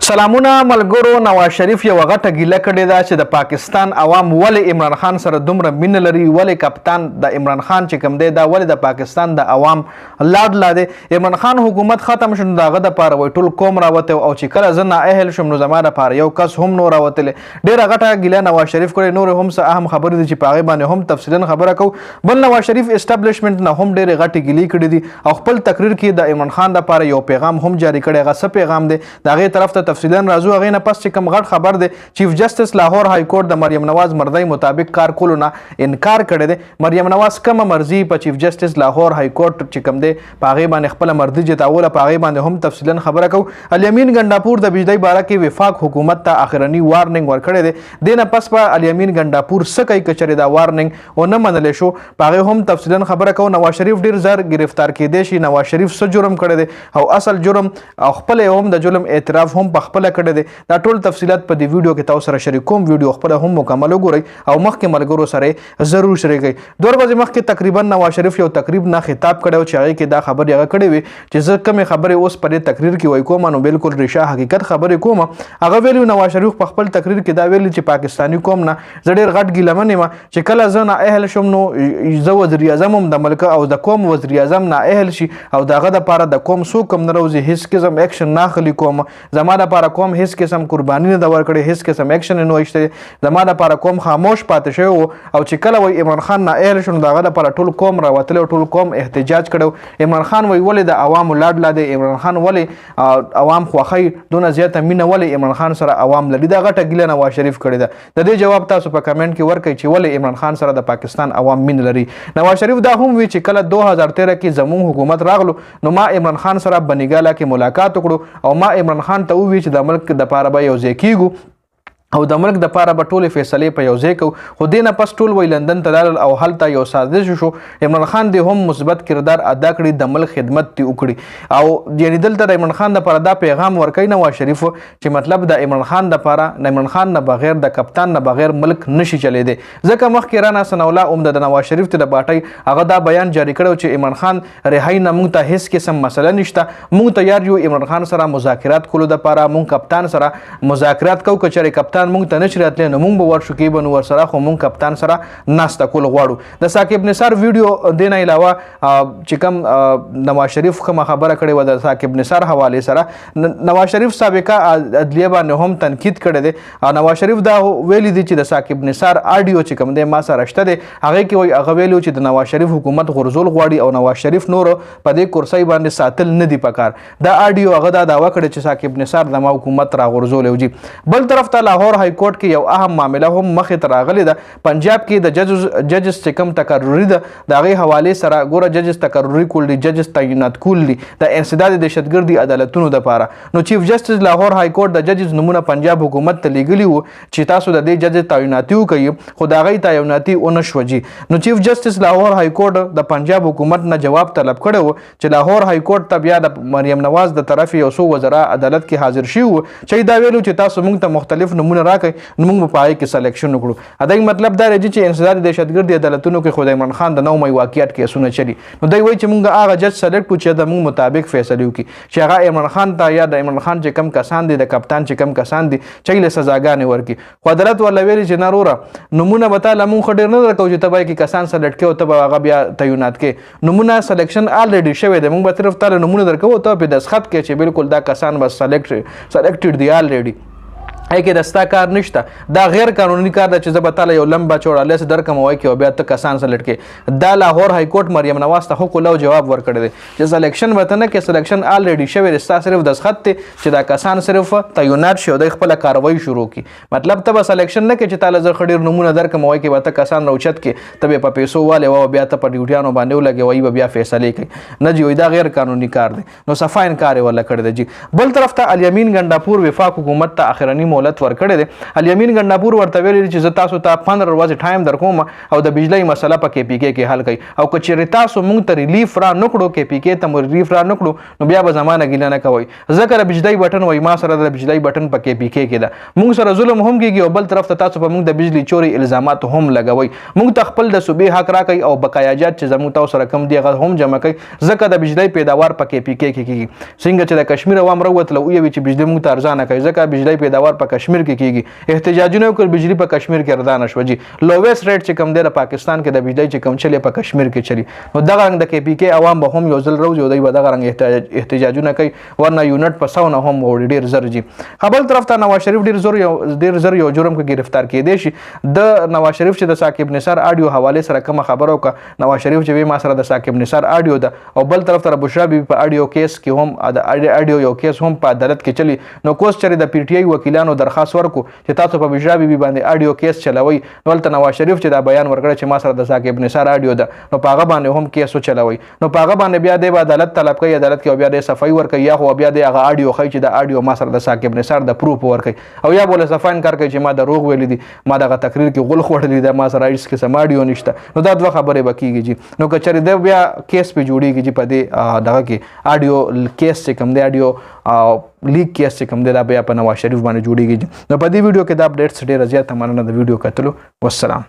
سلامونه ملګرو. نواز شریف یو غټه ګیله کړې ده چې د پاکستان عوام ولې عمران خان سره دومره مینه لري، ولې کپتان د عمران خان چې کوم دی دا ولې د پاکستان د عوام لاډ لا دی. عمران خان حکومت ختم شو نو د هغه دپاره وایي ټول قوم راوتی او چې کله زه نااهل شوم نو زما دپاره یو کس هم نو راوتلی. ډېره غټه ګیله نواز شریف کړې. نورې هم څه اهم خبرې دي چې په هغې باندې هم تفصیلا خبره کوو. بل نواز شریف اسټابلیشمنټ نه هم ډېرې غټې ګیلې کړې دي او خپل تقریر کې د عمران خان دپاره یو پیغام هم جاري کړی. هغه څه پیغام دی د هغې طرف ته تفصیلا راځو. هغې نه پس چې کوم غټ خبر دی، چیف جسټس لاهور های کورټ د مریم نواز مرضی مطابق کار کولو نه انکار کړی دی. مریم نواز کومه مرضي په چیف جسټس لاهور های کورټ چې کوم دی په هغې باندې خپله مرضي جتاوله، په هغې باندې هم تفصیلا خبره کوو. الیمین ګنډاپور د بجلی باره کې وفاق حکومت ته اخرني وارننګ ورکړی دی. دې نه پس په الیمین ګنډاپور څه کوي که چېرې دا وارننګ ونه منلی شو، په هغې هم تفصیلا خبره کوو. نواز شریف ډېر زر ګرفتار کېدی شي. نواز شریف څه جرم کړی دی او اصل جرم او خپل هم د جرم اعتراف هم په خپله کړی دی. دا ټول تفصیلات په دې ویډیو کې تاسو سره شریک کوم. ویډیو خپله هم مکمل وګورئ او مخکې ملګرو سره ضرور شریکئ. 2 ورځې مخکې تقریبا نواز شریف یو تقریب نه خطاب کړی و چې هغې کې دا خبرې هغه کړې وې چې زه کومې خبرې اوس په دې تقریر کې وایي کوم نو بلکل ریښه حقیقت خبرې کوم. هغه ویلي نواز شریف په خپل تقریر کې دا ویلي چې پاکستاني قوم نه زه ډېر غټ ګیلمن یم چې کله زه نااهل شم نو زه وزیر اعظم هم د ملک او د قوم وزیر اعظم نااهل شي او د هغه دپاره د قوم څوک هم نه روزي، هېڅ قسم ایکشن نه اخلي قوم. زما دپاره قوم هېڅ قسم قرباني نه ده ورکړې، هېڅ قسم ایکشن نه وایستلی. زما دپاره قوم خاموش پاتې شوی و او چې کله وایي عمران خان نااهل شو نو د هغه دپاره ټول قوم راوتلی او ټول قوم احتجاج کړی. عمران خان وایي ولې د عوامو لاډ لا دی، عمران خان ولې عوام خوښوي، دونه زیاته مینه ولې عمران خان سره عوام لري. دا غټه ګیله نواز شریف کړې ده. د دې جواب تاسو په کمنټ کې ورکړئ چې ولې عمران خان سره د پاکستان عوام مینه لري. نواز شریف دا هم وی چې کله 2013 کې زموږ حکومت راغلو نو ما عمران خان سره بنګاله کې ملاقات وکړو او ما عمران خان ته ووی چې د ملک دپاره به یو ځای کیږو او د ملک دپاره به ټولې فیصلې په یو ځای کوو. خو دې نه پس ټول وایي لندن ته لاړل او هلته یو سازش شو. عمران خان دې هم مثبت کردار ادا کړي، د ملک خدمت دې وکړي او یعنې دلته د عمران خان دپاره دا پیغام ورکوي نواز شریف چې مطلب د عمران خان دپاره د عمران خان نه بغیر د کپتان نه بغیر ملک نشي چلیدی. ځکه مخکې رانا ثناءالله عمده د نواز شریف ته د باټۍ هغه دا بیان جاري کړی چې عمران خان رهایي نه موږ ته هېڅ قسم مسله نشته، موږ تیار یو عمران خان سره مذاکرات کولو دپاره، موږ کپتان سره مذاکرات کوو. که چېرې کپتان موږ ته نشي راتلی نو موږ به ورشو کې به نو ورسره خو موږ کپتان سره ناسته کول غواړو. د ثاقب نثار ویډیو دې نه علاوه چې کوم نواز شریف کومه خبره کړې وه د ثاقب نثار حوالې سره، نواز شریف سابقه عدلیه باندې هم تنقید کړی دی او نواز شریف دا ویلي دي چې د ثاقب نثار آډیو چې کوم دی ما سره شته دی، هغې کې وایي هغه ویلي چې د نواز شریف حکومت غورځول غواړي او نواز شریف نور په دې کرسۍ باندې ساتل نه دي پکار. دا آډیو هغه دا دعوه کړې چې ثاقب نثار د ما حکومت راغورځولی و. جي بل طرف ته لاهور های کورټ کې یو اهم معامله هم مخې ته راغلې ده. پنجاب کې د ججز چې کوم تکرري ده د هغې حوالې سره ګوره ججز تکرري کول دي، ججز تعینات کول دي د انسداد دهشتګردي عدالتونو دپاره. نو چیف جسټس لاهور های کورټ د ججز نمونه پنجاب حکومت ته لیږلي وو چې تاسو د دې ججز تعیناتي وکوئ، خو د هغې تعیناتي ونه شوه. جي نو چیف جسټس لاهور های کورټ د پنجاب حکومت نه جواب طلب کړی و چې لاهور های کورټ ته بیا د مریم نواز د طرف یو څو وزرا عدالت کې حاضر شوي وو چې دا ویلو چې تاسو موږ ته مختلف نمونه راکړئ نو موږ په هغې کې سلیکشن وکړو. ادای مطلب دا دی چې انسداد دهشتګردي عدالتونو کې خو د عمران خان د 9 مۍ واقعیت کیسونه چلي. نو دوی وایي چې موږ هغه جج سلیکټ کړو چې د موږ مطابق فیصلې وکړي چې هغه عمران خان ته یا د عمران خان چې کم کسان دي، د کپتان چې کم کسان دي چې یې له سزاګانې ورکړي. خو عدالت ورله ویلي چې نه وروره نمونه به تاله موږ خو ډېر نه درکوو چې ته به یې کسان سلیکټ کړې او ته به هغه بیا تعینات کړې. نمونه سلیکشن آلریډي شوی دی، موږ به صرف تاله نمونه درکوو ته پرې دستخط کړې چې بالکل دا کسان به سلیکټډ دي آلریډي. ای کې دستا کار نشته، دا غیر قانوني کار ده چې زه به تاله یو لمبه چوړه لیس درکم وایي کې او بیا ته کسان سلیکټ کړې. دا لاهور های کورټ مریم نواز ته حق الله جواب ورکړی دی چې سلیکشن به ته نه کې، سلیکشن آلریډي شوی دی، ستا صرف دستخط دی چې دا کسان صرف تعینات شي او دوی خپله کاروایي شروع کړي. مطلب ته به سلیکشن نه کې چې تاله زه ښه ډېر نمونه درکم وایي کې به ته کسان راوچت کړې، ته به په پیسو والې وه او بیا ته په ډیوټیانو باندې ولګې وایي به بیا فیصلې کوي. نه جي وایي دا غیر قانوني کار دی. نو صفا انکار یې ورله کړی دی. جي بل طرف ته الیمین ګنډاپور وفاق حکومت ته اخرني مهلت ورکړی دی. الیمین ګنډاپور ورته ویلي چې زه تاسو ته 15 ورځې ټایم درکوم او د بجلی مسله په کې پی کې کې حل کړئ او که چیرې تاسو موږ ته ریلیف را نکړو کې پی کې ته مو ریلیف را نکړو نو بیا به زمانه ګیله نه کوئ. ځکه د بجلی بټن وایي ما سره د بجلی بټن په کې پی کې کې ده موږ سره ظلم هم کېږي او بل طرف ته تاسو په موږ د بجلی چوري الزامات هم لګوئ. موږ ته خپل د صوبې حق راکړئ او بقایاجات چې زموږ تاسو سره کم دي هغه هم جمع کړئ ځکه د بجلی پیداوار په کې پی کې کې کېږي. څنګه چې د کشمیر عوام راووتله ویوي چې بجلی موږ ته ارزانه کوي ځکه بجلی پیداوار په کشمیر کې کېږي. احتجاجونه وکړ بجلی په کشمیر کې ارزانه شوه جي لوویسټ ریټ چې کم دی د پاکستان کې د بجلی چې کم چلی په کشمیر کې چلی نو دغه رنګ د کې پی کې عوام به هم یو ځل راوځي او دوی به دغه رنګ احتجاجونه کوي ورنه یونټ په 100 نه هم وړي ډېر زر جي. بل طرف ته نواز شریف ډېر زر یو جرم کې گرفتار کېدی شي. د نواز شریف چې د ثاقب نثار آډیو حواله سره کوم خبره وکړه نواز شریف چې ما سره د ثاقب نثار آډیو ده او بل طرف ته بشرا بی په آډیو کیس کې هم د آډیو یو کیس هم په عدالت کې چلی نو کوس چری د پی ټی آی وکیلانو درخواست ورکو چې تاسو په بشرا بی باندې آډیو کیس چلوي نو ولته نواز شریف چې دا بیان ورکړ چې ما سره د ثاقب نثار آډیو ده نو په هغه باندې هم کیس چلوي نو په هغه باندې بیا د عدالت طلب کوي عدالت کې بیا د صفای ورکوي یا خو بیا د هغه آډیو خي چې د آډیو ما سره د ثاقب نثار د پروف ورکوي او یا بوله صفای انکار کوي چې ما د روغ ویل دي ما دغه تقریر کې غول خوړلې ده ما سره هیڅ قسم آډیو نشته نو دا دوه خبرې بکیږي جی نو کچری د بیا کیس په جوړیږي چې په دې دغه کې آډیو کیس چې کوم دی آډیو لیک کیس چې کوم دی دا بیا په نواز شریف باندې جوړیږي. نو په دې ویډیو کې دا اپډیټس ډېر زیات مننه د ویډیو کتلو. والسلام.